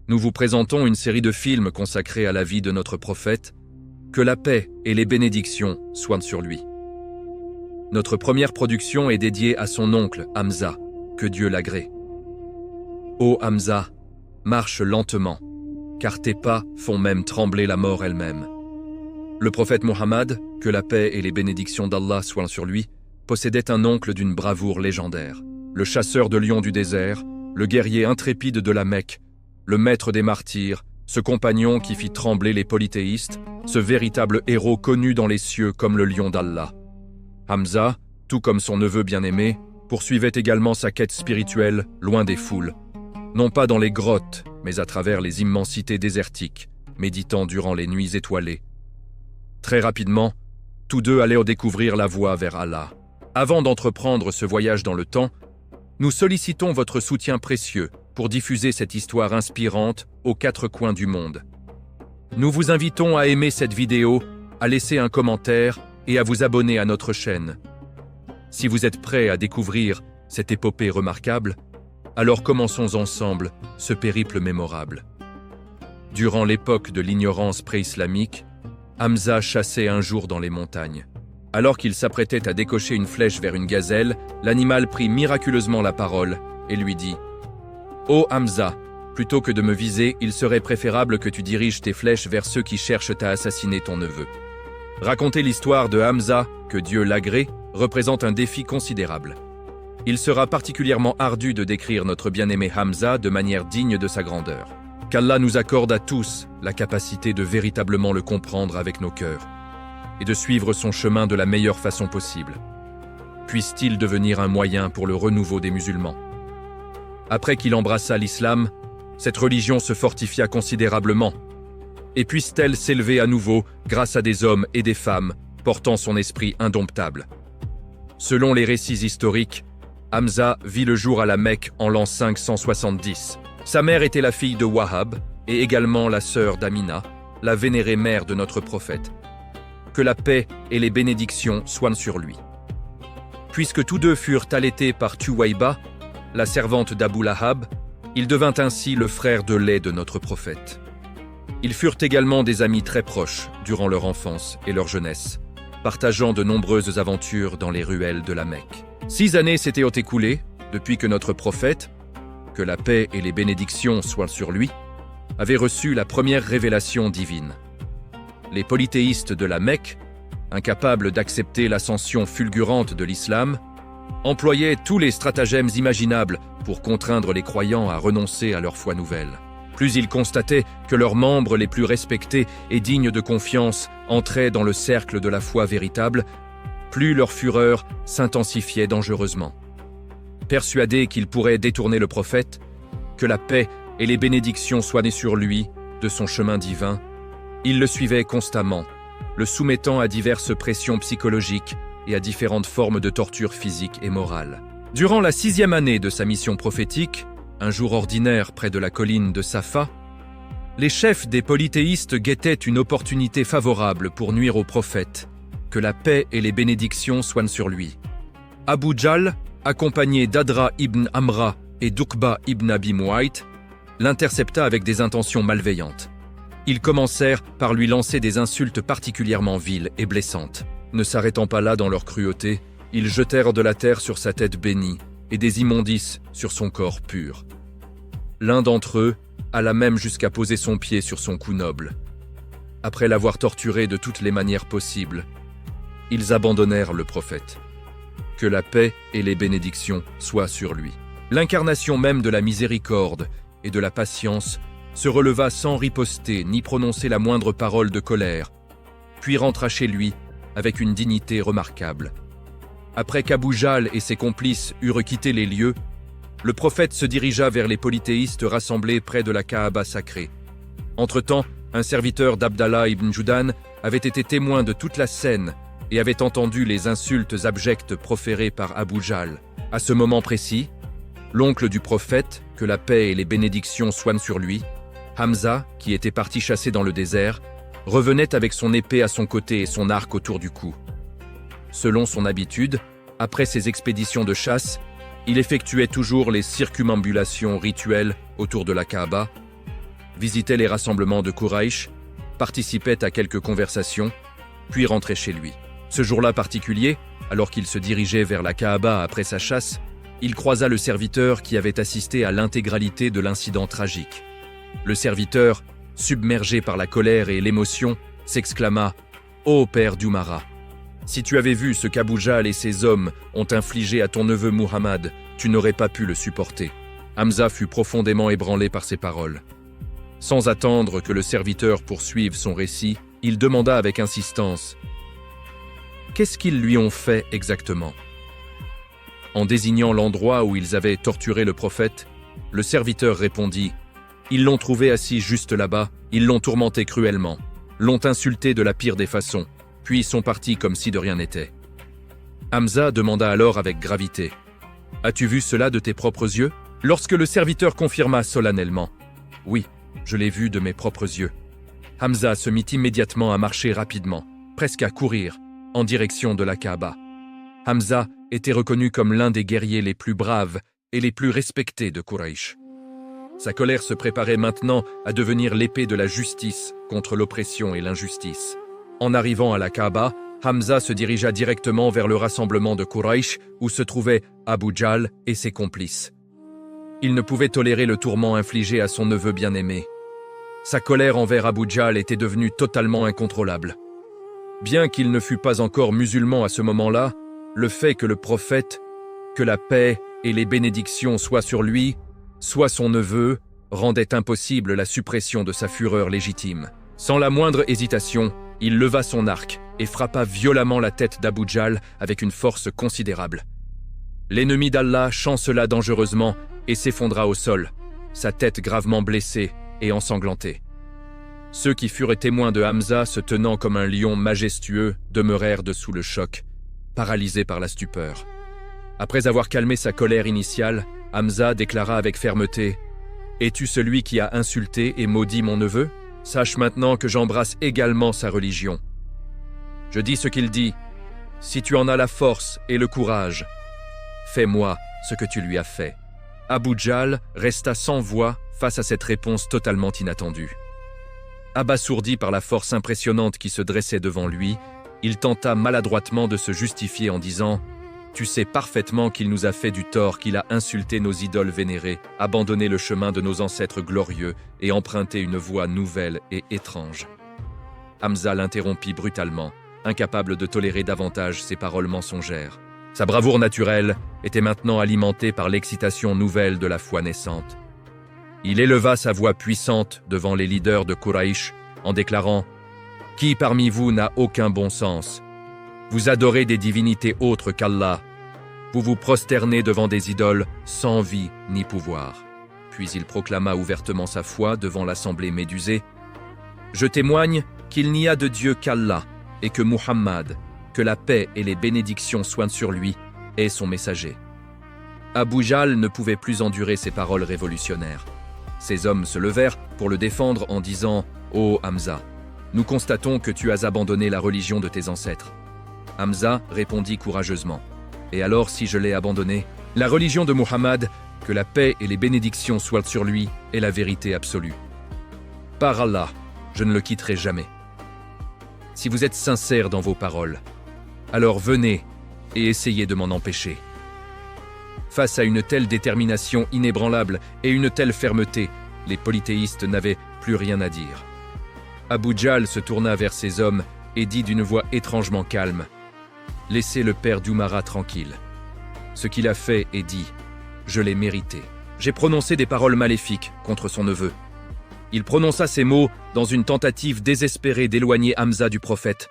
nous vous présentons une série de films consacrés à la vie de notre prophète, que la paix et les bénédictions soient sur lui. Notre première production est dédiée à son oncle, Hamza, que Dieu l'agrée. Ô Hamza, marche lentement, car tes pas font même trembler la mort elle-même. Le prophète Mohammed, que la paix et les bénédictions d'Allah soient sur lui, possédait un oncle d'une bravoure légendaire. Le chasseur de lions du désert, le guerrier intrépide de la Mecque, le maître des martyrs, ce compagnon qui fit trembler les polythéistes, ce véritable héros connu dans les cieux comme le lion d'Allah. Hamza, tout comme son neveu bien-aimé, poursuivait également sa quête spirituelle loin des foules, non pas dans les grottes, mais à travers les immensités désertiques, méditant durant les nuits étoilées. Très rapidement, tous deux allaient découvrir la voie vers Allah. Avant d'entreprendre ce voyage dans le temps, nous sollicitons votre soutien précieux pour diffuser cette histoire inspirante aux quatre coins du monde. Nous vous invitons à aimer cette vidéo, à laisser un commentaire et à vous abonner à notre chaîne. Si vous êtes prêts à découvrir cette épopée remarquable, alors commençons ensemble ce périple mémorable. Durant l'époque de l'ignorance pré-islamique, Hamza chassait un jour dans les montagnes. Alors qu'il s'apprêtait à décocher une flèche vers une gazelle, l'animal prit miraculeusement la parole et lui dit « Ô Hamza, plutôt que de me viser, il serait préférable que tu diriges tes flèches vers ceux qui cherchent à assassiner ton neveu. » Raconter l'histoire de Hamza, que Dieu l'agrée, représente un défi considérable. Il sera particulièrement ardu de décrire notre bien-aimé Hamza de manière digne de sa grandeur. Qu'Allah nous accorde à tous la capacité de véritablement le comprendre avec nos cœurs et de suivre son chemin de la meilleure façon possible. Puisse-t-il devenir un moyen pour le renouveau des musulmans. Après qu'il embrassa l'islam, cette religion se fortifia considérablement. Et puisse-t-elle s'élever à nouveau grâce à des hommes et des femmes portant son esprit indomptable. Selon les récits historiques, Hamza vit le jour à la Mecque en l'an 570. Sa mère était la fille de Wahab et également la sœur d'Amina, la vénérée mère de notre prophète. Que la paix et les bénédictions soient sur lui. Puisque tous deux furent allaités par Tuwayba, la servante d'Abu Lahab, il devint ainsi le frère de lait de notre prophète. Ils furent également des amis très proches durant leur enfance et leur jeunesse, partageant de nombreuses aventures dans les ruelles de la Mecque. 6 années s'étaient écoulées depuis que notre prophète, que la paix et les bénédictions soient sur lui, avait reçu la première révélation divine. Les polythéistes de la Mecque, incapables d'accepter l'ascension fulgurante de l'islam, employaient tous les stratagèmes imaginables pour contraindre les croyants à renoncer à leur foi nouvelle. Plus ils constataient que leurs membres les plus respectés et dignes de confiance entraient dans le cercle de la foi véritable, plus leur fureur s'intensifiait dangereusement. Persuadés qu'ils pourraient détourner le prophète, que la paix et les bénédictions soient nées sur lui de son chemin divin, ils le suivaient constamment, le soumettant à diverses pressions psychologiques et à différentes formes de torture physique et morale. Durant la 6e année de sa mission prophétique, un jour ordinaire près de la colline de Safa, les chefs des polythéistes guettaient une opportunité favorable pour nuire au prophète, que la paix et les bénédictions soient sur lui. Abu Jahl, accompagné d'Adra ibn Amra et d'Uqba ibn Abi Muayt, l'intercepta avec des intentions malveillantes. Ils commencèrent par lui lancer des insultes particulièrement viles et blessantes. Ne s'arrêtant pas là dans leur cruauté, ils jetèrent de la terre sur sa tête bénie et des immondices sur son corps pur. L'un d'entre eux alla même jusqu'à poser son pied sur son cou noble. Après l'avoir torturé de toutes les manières possibles, ils abandonnèrent le prophète. Que la paix et les bénédictions soient sur lui. L'incarnation même de la miséricorde et de la patience se releva sans riposter ni prononcer la moindre parole de colère, puis rentra chez lui avec une dignité remarquable. Après qu'Abu Jahl et ses complices eurent quitté les lieux, le prophète se dirigea vers les polythéistes rassemblés près de la Kaaba sacrée. Entre-temps, un serviteur d'Abdallah ibn Judan avait été témoin de toute la scène et avait entendu les insultes abjectes proférées par Abu Jahl. À ce moment précis, l'oncle du prophète, que la paix et les bénédictions soient sur lui, Hamza, qui était parti chasser dans le désert, revenait avec son épée à son côté et son arc autour du cou. Selon son habitude, après ses expéditions de chasse, il effectuait toujours les circumambulations rituelles autour de la Kaaba, visitait les rassemblements de Quraïsh, participait à quelques conversations, puis rentrait chez lui. Ce jour-là particulier, alors qu'il se dirigeait vers la Kaaba après sa chasse, il croisa le serviteur qui avait assisté à l'intégralité de l'incident tragique. Le serviteur, submergé par la colère et l'émotion, s'exclama « Ô père d'Umara, si tu avais vu ce qu'Abou Jahl et ses hommes ont infligé à ton neveu Muhammad, tu n'aurais pas pu le supporter. » Hamza fut profondément ébranlé par ces paroles. Sans attendre que le serviteur poursuive son récit, il demanda avec insistance « Qu'est-ce qu'ils lui ont fait exactement ?» En désignant l'endroit où ils avaient torturé le prophète, le serviteur répondit « Ils l'ont trouvé assis juste là-bas, ils l'ont tourmenté cruellement, l'ont insulté de la pire des façons, puis sont partis comme si de rien n'était. » Hamza demanda alors avec gravité « As-tu vu cela de tes propres yeux ?» Lorsque le serviteur confirma solennellement « Oui, je l'ai vu de mes propres yeux », Hamza se mit immédiatement à marcher rapidement, presque à courir, en direction de la Kaaba. Hamza était reconnu comme l'un des guerriers les plus braves et les plus respectés de Quraïsh. Sa colère se préparait maintenant à devenir l'épée de la justice contre l'oppression et l'injustice. En arrivant à la Kaaba, Hamza se dirigea directement vers le rassemblement de Quraïsh où se trouvaient Abou Jahl et ses complices. Il ne pouvait tolérer le tourment infligé à son neveu bien-aimé. Sa colère envers Abou Jahl était devenue totalement incontrôlable. Bien qu'il ne fût pas encore musulman à ce moment-là, le fait que le prophète, que la paix et les bénédictions soient sur lui, soit son neveu, rendait impossible la suppression de sa fureur légitime. Sans la moindre hésitation, il leva son arc et frappa violemment la tête d'Abou Jahl avec une force considérable. L'ennemi d'Allah chancela dangereusement et s'effondra au sol, sa tête gravement blessée et ensanglantée. Ceux qui furent témoins de Hamza se tenant comme un lion majestueux demeurèrent dessous le choc, paralysés par la stupeur. Après avoir calmé sa colère initiale, Hamza déclara avec fermeté « Es-tu celui qui a insulté et maudit mon neveu ? Sache maintenant que j'embrasse également sa religion. Je dis ce qu'il dit, si tu en as la force et le courage, fais-moi ce que tu lui as fait. » Abou Jahl resta sans voix face à cette réponse totalement inattendue. Abasourdi par la force impressionnante qui se dressait devant lui, il tenta maladroitement de se justifier en disant « Tu sais parfaitement qu'il nous a fait du tort, qu'il a insulté nos idoles vénérées, abandonné le chemin de nos ancêtres glorieux et emprunté une voie nouvelle et étrange. » Hamza l'interrompit brutalement, incapable de tolérer davantage ces paroles mensongères. Sa bravoure naturelle était maintenant alimentée par l'excitation nouvelle de la foi naissante. Il éleva sa voix puissante devant les leaders de Quraïsh en déclarant « Qui parmi vous n'a aucun bon sens ? Vous adorez des divinités autres qu'Allah. Vous vous prosternez devant des idoles sans vie ni pouvoir. » Puis il proclama ouvertement sa foi devant l'assemblée médusée. « Je témoigne qu'il n'y a de Dieu qu'Allah et que Muhammad, que la paix et les bénédictions soient sur lui, est son messager. » Abou Jahl ne pouvait plus endurer ces paroles révolutionnaires. Ses hommes se levèrent pour le défendre en disant « Ô Hamza, nous constatons que tu as abandonné la religion de tes ancêtres. » Hamza répondit courageusement « Et alors si je l'ai abandonnée ? La religion de Muhammad, que la paix et les bénédictions soient sur lui, est la vérité absolue. Par Allah, je ne le quitterai jamais. Si vous êtes sincères dans vos paroles, alors venez et essayez de m'en empêcher. » Face à une telle détermination inébranlable et une telle fermeté, les polythéistes n'avaient plus rien à dire. Abou Jahl se tourna vers ses hommes et dit d'une voix étrangement calme « Laissez le père d'Umara tranquille. Ce qu'il a fait et dit, je l'ai mérité. J'ai prononcé des paroles maléfiques contre son neveu. » Il prononça ces mots dans une tentative désespérée d'éloigner Hamza du prophète,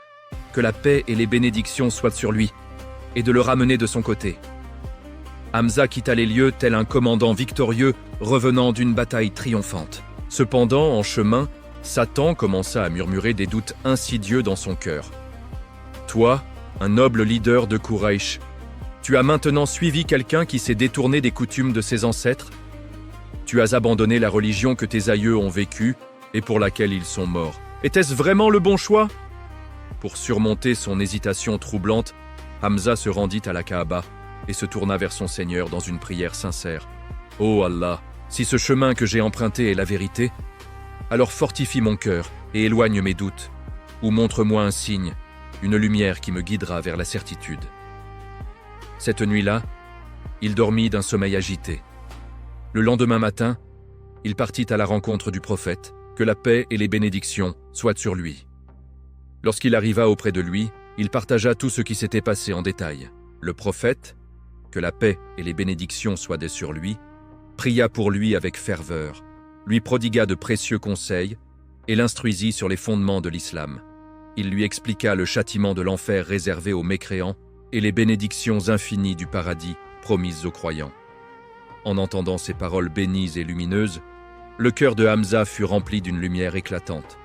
que la paix et les bénédictions soient sur lui, et de le ramener de son côté. Hamza quitta les lieux tel un commandant victorieux revenant d'une bataille triomphante. Cependant, en chemin, Satan commença à murmurer des doutes insidieux dans son cœur. « Toi, un noble leader de Quraïsh, tu as maintenant suivi quelqu'un qui s'est détourné des coutumes de ses ancêtres ? Tu as abandonné la religion que tes aïeux ont vécue et pour laquelle ils sont morts. Était-ce vraiment le bon choix ?» Pour surmonter son hésitation troublante, Hamza se rendit à la Kaaba et se tourna vers son Seigneur dans une prière sincère. « Ô Allah, si ce chemin que j'ai emprunté est la vérité, Alors fortifie mon cœur et éloigne mes doutes, ou montre-moi un signe, une lumière qui me guidera vers la certitude. » Cette nuit-là, il dormit d'un sommeil agité. Le lendemain matin, il partit à la rencontre du prophète, que la paix et les bénédictions soient sur lui. Lorsqu'il arriva auprès de lui, il partagea tout ce qui s'était passé en détail. Le prophète, que la paix et les bénédictions soient sur lui, pria pour lui avec ferveur, lui prodigua de précieux conseils et l'instruisit sur les fondements de l'islam. Il lui expliqua le châtiment de l'enfer réservé aux mécréants et les bénédictions infinies du paradis promises aux croyants. En entendant ces paroles bénies et lumineuses, le cœur de Hamza fut rempli d'une lumière éclatante.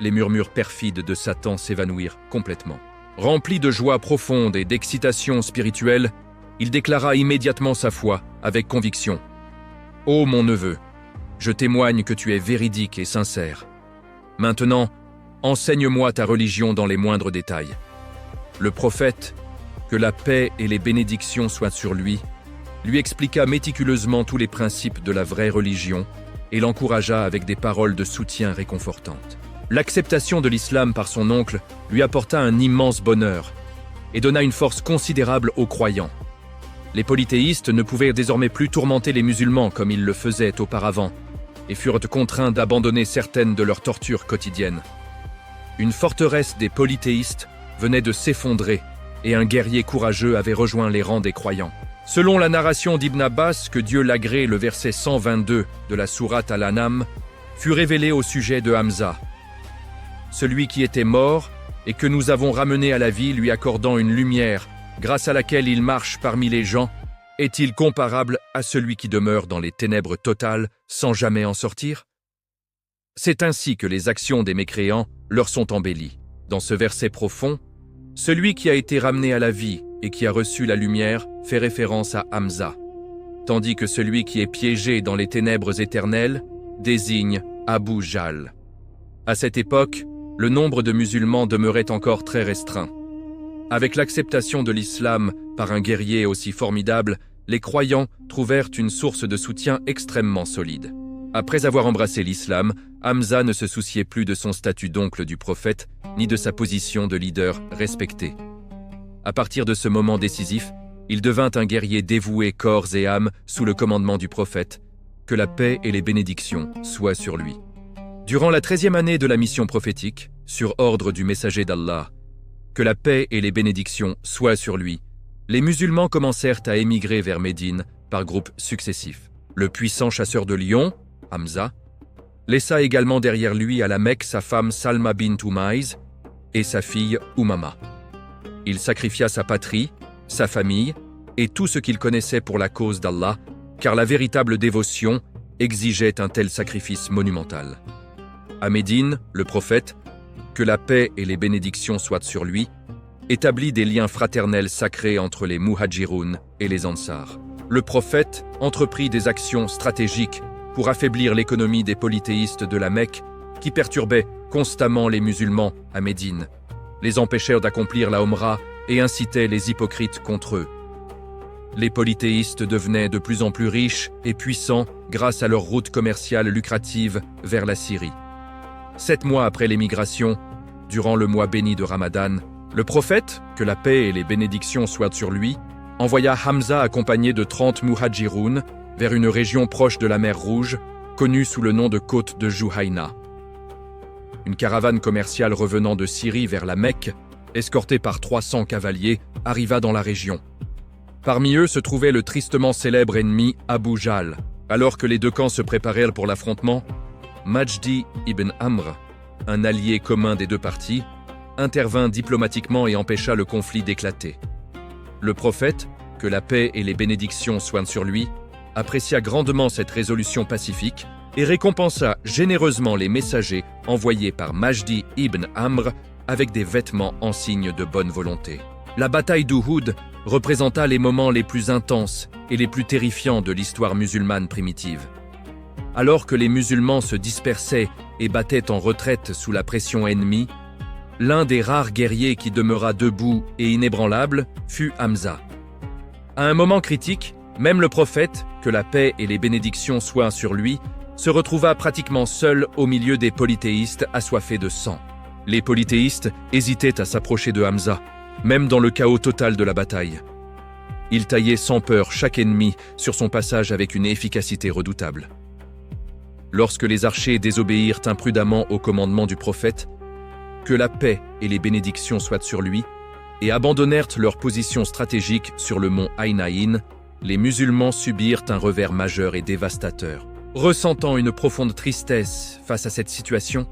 Les murmures perfides de Satan s'évanouirent complètement. Rempli de joie profonde et d'excitation spirituelle, il déclara immédiatement sa foi avec conviction. « Ô mon neveu, je témoigne que tu es véridique et sincère. Maintenant, enseigne-moi ta religion dans les moindres détails. » Le prophète, que la paix et les bénédictions soient sur lui, lui expliqua méticuleusement tous les principes de la vraie religion et l'encouragea avec des paroles de soutien réconfortantes. L'acceptation de l'islam par son oncle lui apporta un immense bonheur et donna une force considérable aux croyants. Les polythéistes ne pouvaient désormais plus tourmenter les musulmans comme ils le faisaient auparavant et furent contraints d'abandonner certaines de leurs tortures quotidiennes. Une forteresse des polythéistes venait de s'effondrer et un guerrier courageux avait rejoint les rangs des croyants. Selon la narration d'Ibn Abbas, que Dieu l'agrée, le verset 122 de la sourate Al-An'am, fut révélé au sujet de Hamza. Celui qui était mort et que nous avons ramené à la vie lui accordant une lumière grâce à laquelle il marche parmi les gens, est-il comparable à celui qui demeure dans les ténèbres totales sans jamais en sortir? C'est ainsi que les actions des mécréants leur sont embellies. Dans ce verset profond, celui qui a été ramené à la vie et qui a reçu la lumière fait référence à Hamza, tandis que celui qui est piégé dans les ténèbres éternelles désigne Abu Jahl. À cette époque, le nombre de musulmans demeurait encore très restreint. Avec l'acceptation de l'islam par un guerrier aussi formidable, les croyants trouvèrent une source de soutien extrêmement solide. Après avoir embrassé l'islam, Hamza ne se souciait plus de son statut d'oncle du prophète, ni de sa position de leader respecté. À partir de ce moment décisif, il devint un guerrier dévoué corps et âme sous le commandement du prophète, que la paix et les bénédictions soient sur lui. Durant la 13e année de la mission prophétique, sur ordre du messager d'Allah, que la paix et les bénédictions soient sur lui, les musulmans commencèrent à émigrer vers Médine par groupes successifs. Le puissant chasseur de lions, Hamza, laissa également derrière lui à la Mecque sa femme Salma bint Umayz et sa fille Umama. Il sacrifia sa patrie, sa famille et tout ce qu'il connaissait pour la cause d'Allah, car la véritable dévotion exigeait un tel sacrifice monumental. À Médine, le prophète, que la paix et les bénédictions soient sur lui, établit des liens fraternels sacrés entre les Muhajiroun et les Ansar. Le prophète entreprit des actions stratégiques pour affaiblir l'économie des polythéistes de la Mecque qui perturbaient constamment les musulmans à Médine, les empêchèrent d'accomplir la Omra et incitaient les hypocrites contre eux. Les polythéistes devenaient de plus en plus riches et puissants grâce à leur route commerciale lucrative vers la Syrie. 7 mois après l'émigration, durant le mois béni de Ramadan, le prophète, que la paix et les bénédictions soient sur lui, envoya Hamza accompagné de 30 muhajiroun vers une région proche de la mer Rouge, connue sous le nom de côte de Juhayna. Une caravane commerciale revenant de Syrie vers la Mecque, escortée par 300 cavaliers, arriva dans la région. Parmi eux se trouvait le tristement célèbre ennemi Abu Jahl. Alors que les deux camps se préparèrent pour l'affrontement, Majdi ibn Amr, un allié commun des deux parties, intervint diplomatiquement et empêcha le conflit d'éclater. Le prophète, que la paix et les bénédictions soient sur lui, apprécia grandement cette résolution pacifique et récompensa généreusement les messagers envoyés par Majdi ibn Amr avec des vêtements en signe de bonne volonté. La bataille d'Uhud représenta les moments les plus intenses et les plus terrifiants de l'histoire musulmane primitive. Alors que les musulmans se dispersaient et battaient en retraite sous la pression ennemie, l'un des rares guerriers qui demeura debout et inébranlable fut Hamza. À un moment critique, même le prophète, que la paix et les bénédictions soient sur lui, se retrouva pratiquement seul au milieu des polythéistes assoiffés de sang. Les polythéistes hésitaient à s'approcher de Hamza, même dans le chaos total de la bataille. Il taillait sans peur chaque ennemi sur son passage avec une efficacité redoutable. Lorsque les archers désobéirent imprudemment au commandement du prophète, que la paix et les bénédictions soient sur lui, et abandonnèrent leur position stratégique sur le mont Aïnaïn, les musulmans subirent un revers majeur et dévastateur. Ressentant une profonde tristesse face à cette situation,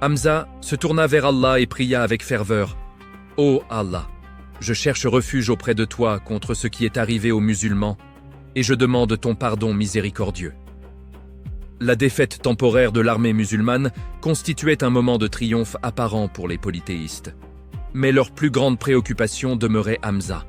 Hamza se tourna vers Allah et pria avec ferveur « Ô Allah, je cherche refuge auprès de toi contre ce qui est arrivé aux musulmans, et je demande ton pardon miséricordieux. » La défaite temporaire de l'armée musulmane constituait un moment de triomphe apparent pour les polythéistes. Mais leur plus grande préoccupation demeurait Hamza.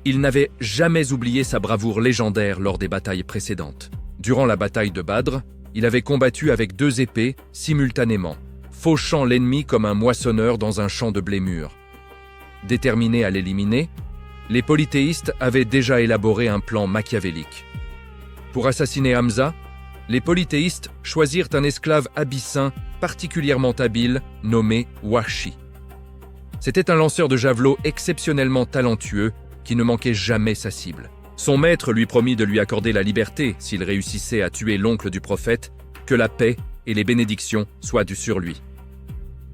Il n'avait jamais oublié sa bravoure légendaire lors des batailles précédentes. Durant la bataille de Badr, il avait combattu avec 2 épées simultanément, fauchant l'ennemi comme un moissonneur dans un champ de blé mûr. Déterminés à l'éliminer, les polythéistes avaient déjà élaboré un plan machiavélique. Pour assassiner Hamza, les polythéistes choisirent un esclave abyssin particulièrement habile nommé Wahshi. C'était un lanceur de javelot exceptionnellement talentueux qui ne manquait jamais sa cible. Son maître lui promit de lui accorder la liberté s'il réussissait à tuer l'oncle du prophète, que la paix et les bénédictions soient sur lui.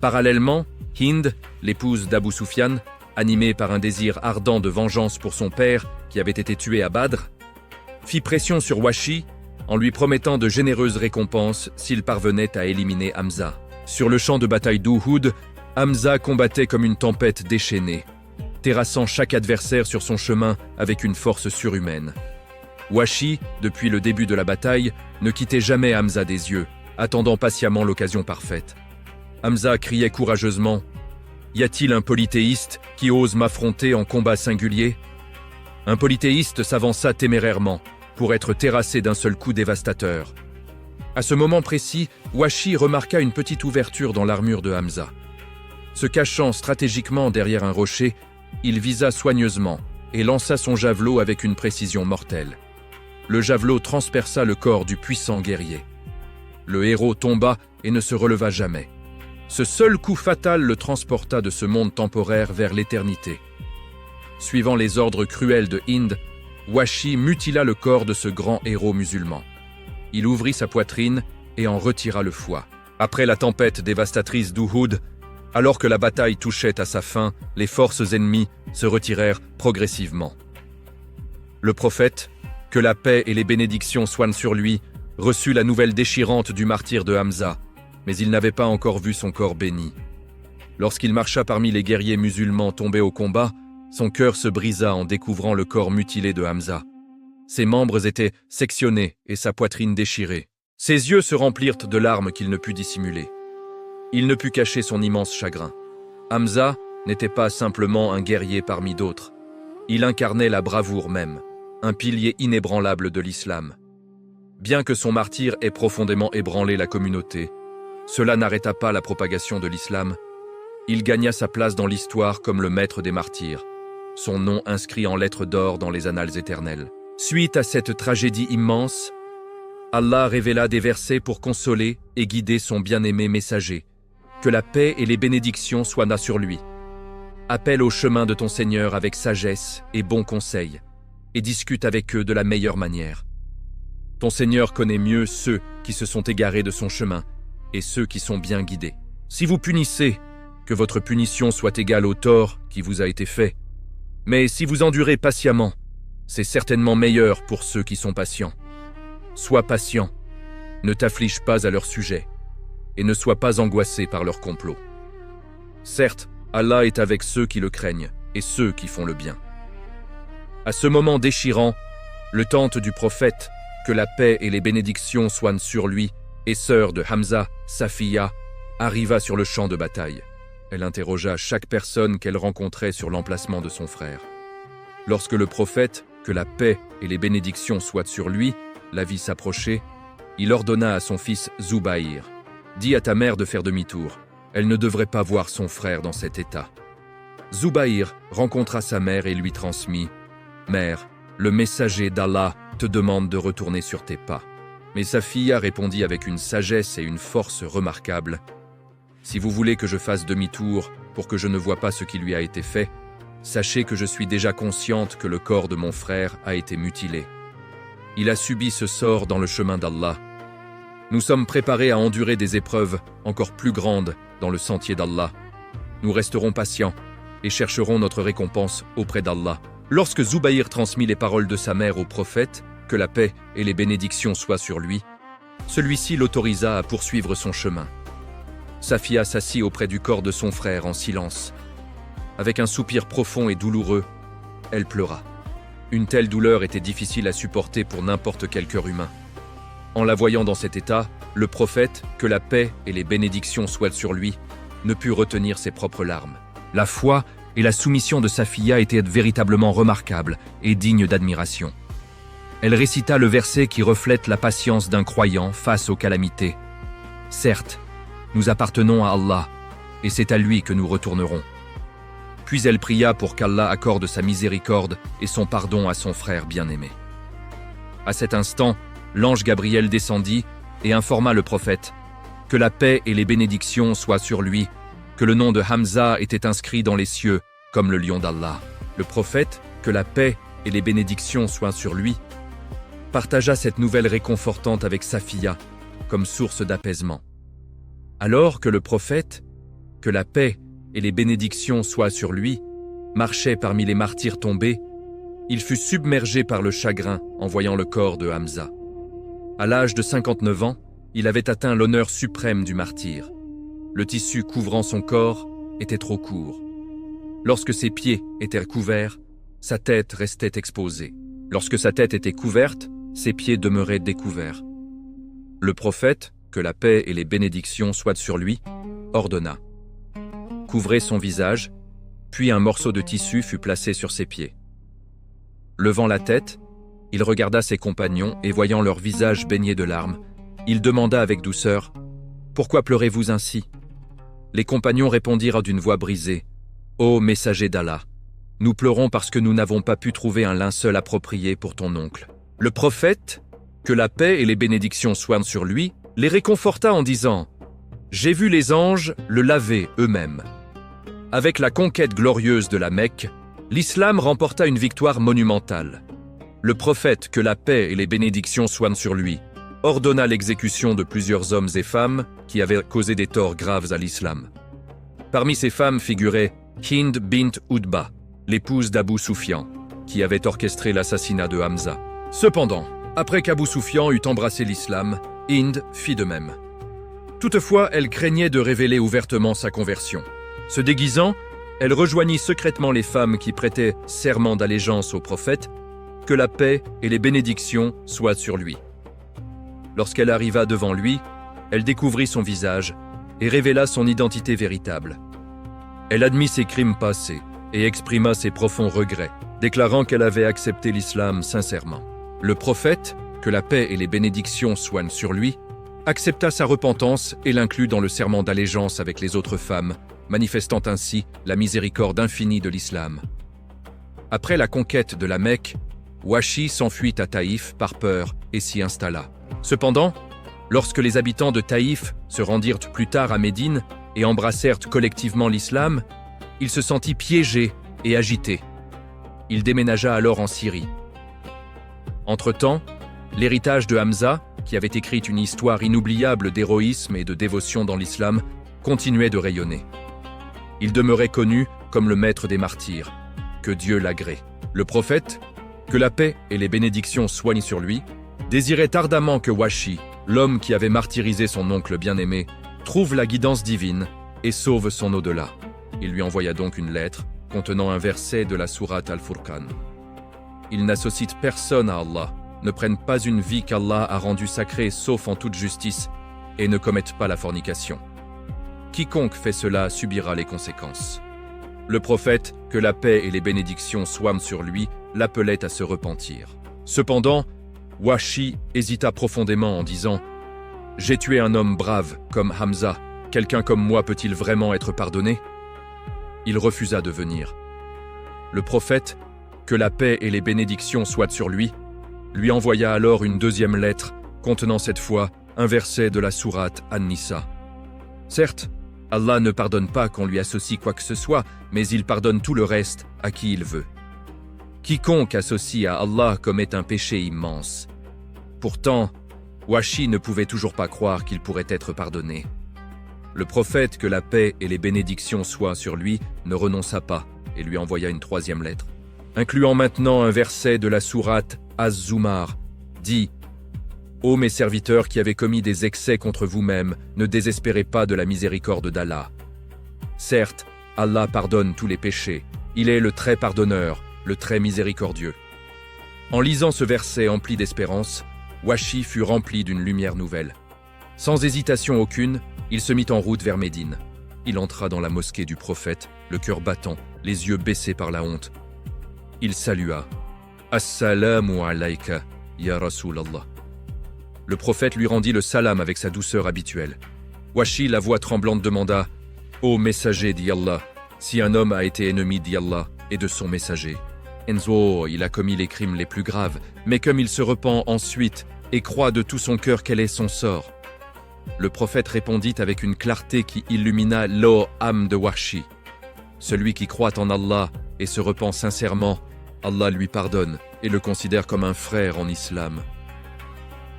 Parallèlement, Hind, l'épouse d'Abu Sufyan, animée par un désir ardent de vengeance pour son père qui avait été tué à Badr, fit pression sur Wahshi en lui promettant de généreuses récompenses s'il parvenait à éliminer Hamza. Sur le champ de bataille d'Uhud, Hamza combattait comme une tempête déchaînée, terrassant chaque adversaire sur son chemin avec une force surhumaine. Wahshi, depuis le début de la bataille, ne quittait jamais Hamza des yeux, attendant patiemment l'occasion parfaite. Hamza criait courageusement « Y a-t-il un polythéiste qui ose m'affronter en combat singulier ?» Un polythéiste s'avança témérairement pour être terrassé d'un seul coup dévastateur. À ce moment précis, Wahshi remarqua une petite ouverture dans l'armure de Hamza. Se cachant stratégiquement derrière un rocher, il visa soigneusement et lança son javelot avec une précision mortelle. Le javelot transperça le corps du puissant guerrier. Le héros tomba et ne se releva jamais. Ce seul coup fatal le transporta de ce monde temporaire vers l'éternité. Suivant les ordres cruels de Hind, Wahshi mutila le corps de ce grand héros musulman. Il ouvrit sa poitrine et en retira le foie. Après la tempête dévastatrice d'Uhud, alors que la bataille touchait à sa fin, les forces ennemies se retirèrent progressivement. Le prophète, que la paix et les bénédictions soient sur lui, reçut la nouvelle déchirante du martyre de Hamza, mais il n'avait pas encore vu son corps béni. Lorsqu'il marcha parmi les guerriers musulmans tombés au combat, son cœur se brisa en découvrant le corps mutilé de Hamza. Ses membres étaient sectionnés et sa poitrine déchirée. Ses yeux se remplirent de larmes qu'il ne put dissimuler. Il ne put cacher son immense chagrin. Hamza n'était pas simplement un guerrier parmi d'autres. Il incarnait la bravoure même, un pilier inébranlable de l'islam. Bien que son martyre ait profondément ébranlé la communauté, cela n'arrêta pas la propagation de l'islam. Il gagna sa place dans l'histoire comme le maître des martyrs, son nom inscrit en lettres d'or dans les annales éternelles. Suite à cette tragédie immense, Allah révéla des versets pour consoler et guider son bien-aimé messager. Que la paix et les bénédictions soient sur lui. Appelle au chemin de ton Seigneur avec sagesse et bons conseils, et discute avec eux de la meilleure manière. Ton Seigneur connaît mieux ceux qui se sont égarés de son chemin, et ceux qui sont bien guidés. Si vous punissez, que votre punition soit égale au tort qui vous a été fait. Mais si vous endurez patiemment, c'est certainement meilleur pour ceux qui sont patients. Sois patient, ne t'afflige pas à leur sujet, et ne sois pas angoissé par leur complot. Certes, Allah est avec ceux qui le craignent et ceux qui font le bien. À ce moment déchirant, le tante du prophète, que la paix et les bénédictions soient sur lui, et sœur de Hamza, Safiya, arriva sur le champ de bataille. Elle interrogea chaque personne qu'elle rencontrait sur l'emplacement de son frère. Lorsque le prophète, que la paix et les bénédictions soient sur lui, la vit s'approcher, il ordonna à son fils Zubair: « Dis à ta mère de faire demi-tour, elle ne devrait pas voir son frère dans cet état. » Zubair rencontra sa mère et lui transmit: « Mère, le messager d'Allah te demande de retourner sur tes pas. Mais Safiya répondit avec une sagesse et une force remarquables. « Si vous voulez que je fasse demi-tour pour que je ne vois pas ce qui lui a été fait, sachez que je suis déjà consciente que le corps de mon frère a été mutilé. Il a subi ce sort dans le chemin d'Allah. Nous sommes préparés à endurer des épreuves encore plus grandes dans le sentier d'Allah. Nous resterons patients et chercherons notre récompense auprès d'Allah. » Lorsque Zubayr transmit les paroles de sa mère au prophète, que la paix et les bénédictions soient sur lui, celui-ci l'autorisa à poursuivre son chemin. Safiya s'assit auprès du corps de son frère en silence. Avec un soupir profond et douloureux, elle pleura. Une telle douleur était difficile à supporter pour n'importe quel cœur humain. En la voyant dans cet état, le prophète, que la paix et les bénédictions soient sur lui, ne put retenir ses propres larmes. La foi et la soumission de Safiya étaient véritablement remarquables et dignes d'admiration. Elle récita le verset qui reflète la patience d'un croyant face aux calamités. « Certes, nous appartenons à Allah, et c'est à lui que nous retournerons. » Puis elle pria pour qu'Allah accorde sa miséricorde et son pardon à son frère bien-aimé. À cet instant, l'ange Gabriel descendit et informa le prophète que la paix et les bénédictions soient sur lui, que le nom de Hamza était inscrit dans les cieux comme le lion d'Allah. Le prophète, que la paix et les bénédictions soient sur lui, partagea cette nouvelle réconfortante avec Safiya comme source d'apaisement. Alors que le prophète, que la paix et les bénédictions soient sur lui, marchait parmi les martyrs tombés, il fut submergé par le chagrin en voyant le corps de Hamza. À l'âge de 59 ans, il avait atteint l'honneur suprême du martyr. Le tissu couvrant son corps était trop court. Lorsque ses pieds étaient couverts, sa tête restait exposée. Lorsque sa tête était couverte, ses pieds demeuraient découverts. Le prophète, que la paix et les bénédictions soient sur lui, ordonna. Couvrez son visage, puis un morceau de tissu fut placé sur ses pieds. Levant la tête, il regarda ses compagnons et voyant leur visage baigné de larmes, il demanda avec douceur « Pourquoi pleurez-vous ainsi ?» Les compagnons répondirent d'une voix brisée « Ô messager d'Allah, nous pleurons parce que nous n'avons pas pu trouver un linceul approprié pour ton oncle. » Le prophète, que la paix et les bénédictions soient sur lui, les réconforta en disant « J'ai vu les anges le laver eux-mêmes. » Avec la conquête glorieuse de la Mecque, l'islam remporta une victoire monumentale. Le prophète, que la paix et les bénédictions soient sur lui, ordonna l'exécution de plusieurs hommes et femmes qui avaient causé des torts graves à l'islam. Parmi ces femmes figurait Hind bint Utba, l'épouse d'Abu Sufyan, qui avait orchestré l'assassinat de Hamza. Cependant, après qu'Abu Sufyan eut embrassé l'islam, Hind fit de même. Toutefois, elle craignait de révéler ouvertement sa conversion. Se déguisant, elle rejoignit secrètement les femmes qui prêtaient serment d'allégeance au prophète, que la paix et les bénédictions soient sur lui. Lorsqu'elle arriva devant lui, elle découvrit son visage et révéla son identité véritable. Elle admit ses crimes passés et exprima ses profonds regrets, déclarant qu'elle avait accepté l'islam sincèrement. Le prophète, que la paix et les bénédictions soient sur lui, accepta sa repentance et l'inclut dans le serment d'allégeance avec les autres femmes, manifestant ainsi la miséricorde infinie de l'islam. Après la conquête de la Mecque, Washi s'enfuit à Taïf par peur et s'y installa. Cependant, lorsque les habitants de Taïf se rendirent plus tard à Médine et embrassèrent collectivement l'islam, il se sentit piégé et agité. Il déménagea alors en Syrie. Entre-temps, l'héritage de Hamza, qui avait écrit une histoire inoubliable d'héroïsme et de dévotion dans l'islam, continuait de rayonner. Il demeurait connu comme le maître des martyrs, que Dieu l'agrée. Le prophète, que la paix et les bénédictions soient sur lui, désirait ardemment que Washi, l'homme qui avait martyrisé son oncle bien-aimé, trouve la guidance divine et sauve son au-delà. Il lui envoya donc une lettre contenant un verset de la sourate Al-Furqan. Ils n'associent personne à Allah, ne prennent pas une vie qu'Allah a rendue sacrée sauf en toute justice et ne commettent pas la fornication. Quiconque fait cela subira les conséquences. Le prophète, que la paix et les bénédictions soient sur lui, l'appelait à se repentir. Cependant, Washi hésita profondément en disant « J'ai tué un homme brave comme Hamza, quelqu'un comme moi peut-il vraiment être pardonné ?» Il refusa de venir. Le prophète, que la paix et les bénédictions soient sur lui, lui envoya alors une deuxième lettre contenant cette fois un verset de la sourate An-Nisa. Certes, Allah ne pardonne pas qu'on lui associe quoi que ce soit, mais il pardonne tout le reste à qui il veut. Quiconque associe à Allah commet un péché immense. Pourtant, Wahshi ne pouvait toujours pas croire qu'il pourrait être pardonné. Le prophète, que la paix et les bénédictions soient sur lui, ne renonça pas et lui envoya une troisième lettre, incluant maintenant un verset de la sourate Az-Zumar, dit « Ô mes serviteurs qui avez commis des excès contre vous-mêmes, ne désespérez pas de la miséricorde d'Allah. Certes, Allah pardonne tous les péchés, il est le très pardonneur, le très miséricordieux. » En lisant ce verset empli d'espérance, Wahshi fut rempli d'une lumière nouvelle. Sans hésitation aucune, il se mit en route vers Médine. Il entra dans la mosquée du prophète, le cœur battant, les yeux baissés par la honte. Il salua. « Assalamu alayka, ya Rasulallah. » Le prophète lui rendit le salam avec sa douceur habituelle. Wahshi, la voix tremblante, demanda « Ô messager d'Allah, si un homme a été ennemi d'Allah et de son messager, Enzo, il a commis les crimes les plus graves, mais comme il se repent ensuite et croit de tout son cœur quel est son sort. » Le prophète répondit avec une clarté qui illumina l'âme de Wahshi. Celui qui croit en Allah et se repent sincèrement, Allah lui pardonne et le considère comme un frère en islam.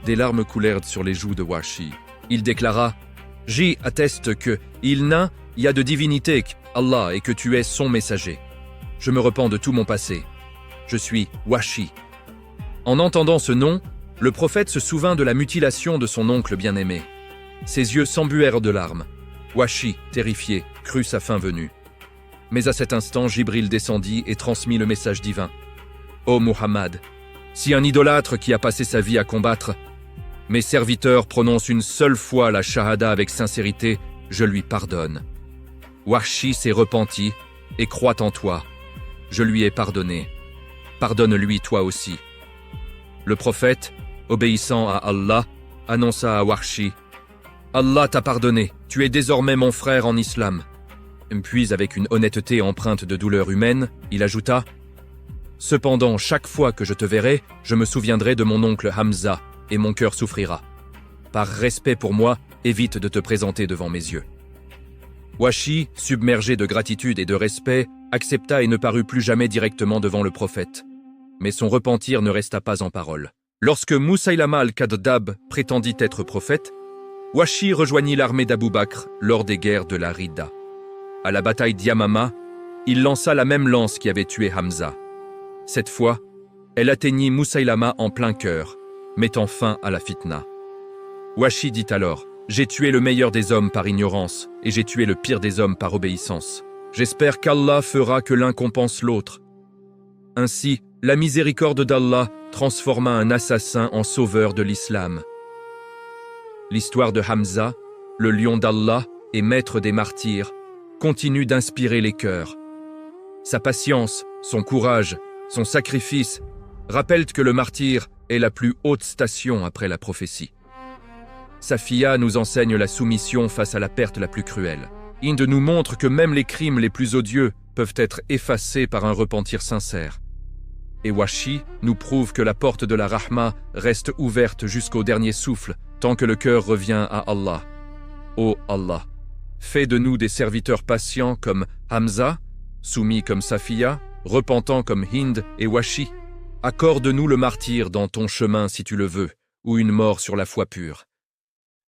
Des larmes coulèrent sur les joues de Wahshi. Il déclara « J'y atteste que il y a de divinité qu'Allah et que tu es son messager. Je me repens de tout mon passé. Je suis Wahshi. » En entendant ce nom, le prophète se souvint de la mutilation de son oncle bien-aimé. Ses yeux s'embuèrent de larmes. Wahshi, terrifié, crut sa fin venue. Mais à cet instant, Jibril descendit et transmit le message divin. « Ô Muhammad, si un idolâtre qui a passé sa vie à combattre, mes serviteurs prononcent une seule fois la shahada avec sincérité, je lui pardonne. Wahshi s'est repenti et croit en toi. Je lui ai pardonné. Pardonne-lui toi aussi. » Le prophète, obéissant à Allah, annonça à Wahshi « Allah t'a pardonné, tu es désormais mon frère en islam. » Puis, avec une honnêteté empreinte de douleur humaine, il ajouta « Cependant, chaque fois que je te verrai, je me souviendrai de mon oncle Hamza, et mon cœur souffrira. Par respect pour moi, évite de te présenter devant mes yeux. » Wahshi, submergé de gratitude et de respect, accepta et ne parut plus jamais directement devant le prophète. Mais son repentir ne resta pas en parole. Lorsque Moussaïlama al-Kadhdab prétendit être prophète, Wahshi rejoignit l'armée d'Abou Bakr lors des guerres de la Ridda. À la bataille d'Yamama, il lança la même lance qui avait tué Hamza. Cette fois, elle atteignit Moussaïlama en plein cœur, mettant fin à la fitna. Wahshi dit alors « J'ai tué le meilleur des hommes par ignorance, et j'ai tué le pire des hommes par obéissance. J'espère qu'Allah fera que l'un compense l'autre. » Ainsi, la miséricorde d'Allah transforma un assassin en sauveur de l'islam. L'histoire de Hamza, le lion d'Allah et maître des martyrs, continue d'inspirer les cœurs. Sa patience, son courage, son sacrifice rappellent que le martyr est la plus haute station après la prophétie. Safiya nous enseigne la soumission face à la perte la plus cruelle. Inde nous montre que même les crimes les plus odieux peuvent être effacés par un repentir sincère. Et Wahshi nous prouve que la porte de la Rahma reste ouverte jusqu'au dernier souffle, tant que le cœur revient à Allah. Ô Allah, fais de nous des serviteurs patients comme Hamza, soumis comme Safiya, repentant comme Hind et Wahshi. Accorde-nous le martyr dans ton chemin si tu le veux, ou une mort sur la foi pure.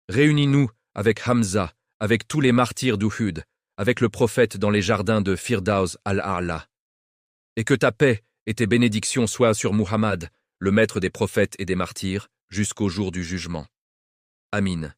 Réunis-nous avec Hamza, avec tous les martyrs d'Uhud, avec le prophète dans les jardins de Firdaus al-A'la. Et que ta paix et tes bénédictions soient sur Muhammad, le maître des prophètes et des martyrs, jusqu'au jour du jugement. Amin.